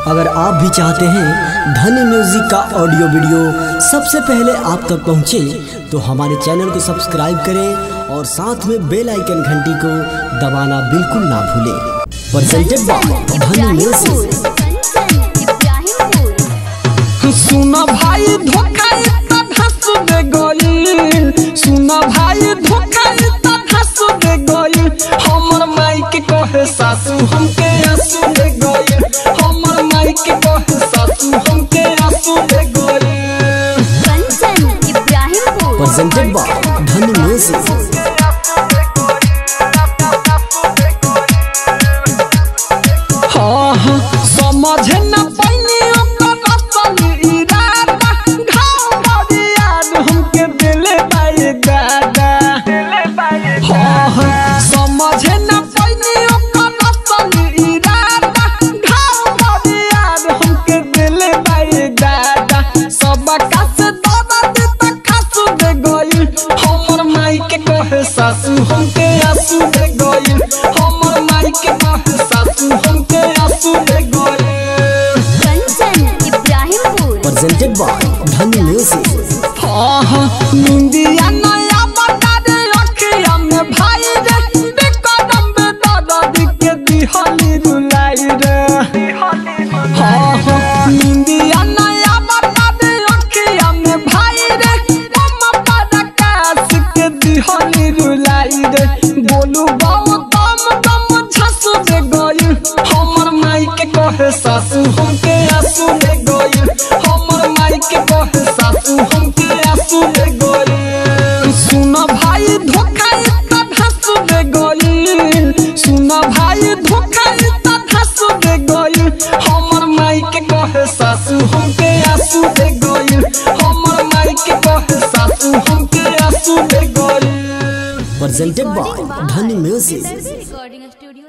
अगर आप भी चाहते हैं धनी म्यूजिक का ऑडियो वीडियो सबसे पहले आप तक पहुंचे, तो हमारे चैनल को सब्सक्राइब करें और साथ में बेल आइकन घंटी को दबाना बिल्कुल ना भूलें। प्रेजेंटेड बाय धनी म्यूजिक। सुना भाई धोखा धस दे गइल, सुना भाई धोखा धस दे गइल, हमर माई के कहे सासू हमके आंसू दे गइल, हमर माई के कहे सासू हमके आंसू दे गइल। कंचन इब्राहिमपुर। प्रेजेंटेड बाय धनी म्यूजिक। हाँ समझे न पैनी ओकर असली इरादा, घाव बड़ी याद हमके दिले बाई दादा। हाँ समझे न पैनी ओकर असली इरादा, घाव बड़ी याद हमके दिले बाई दादा। सबका से दर्द तक खासू दे गइल, हमर माई के कहे सासू हमके आंसू दे गइल, हमर माई के कहे सासू हमके आंसू दे गइल। कंचन इब्राहिमपुर। प्रेजेंटेड बाय धनी म्यूजिक। हाँ निंदिया नया बता दे अखिया में भाई रे, बेकदम बेदर्द के दिहली रुलाई रे। हाँ निंदिया नया बता दे अखिया में भाई रे, मम्मा पादा कास के दिहली रुलाई रे। बोलू बाऊ दम दम झसू दे गइल, हमर माई के कहे सासू हमके आंसू दे गइल, हमर माई के कहे सासू हमके आंसू दे गइल। सुना भाई धोखा धस दे गइल, सुना भाई धोखा धस दे गइल, हमर माई के कहे सासू हमके आंसू दे गइल, हमर माई के कहे सासू हमके आंसू दे गइल। प्रेजेंटेड बाय धनी म्यूजिक। Recording studio.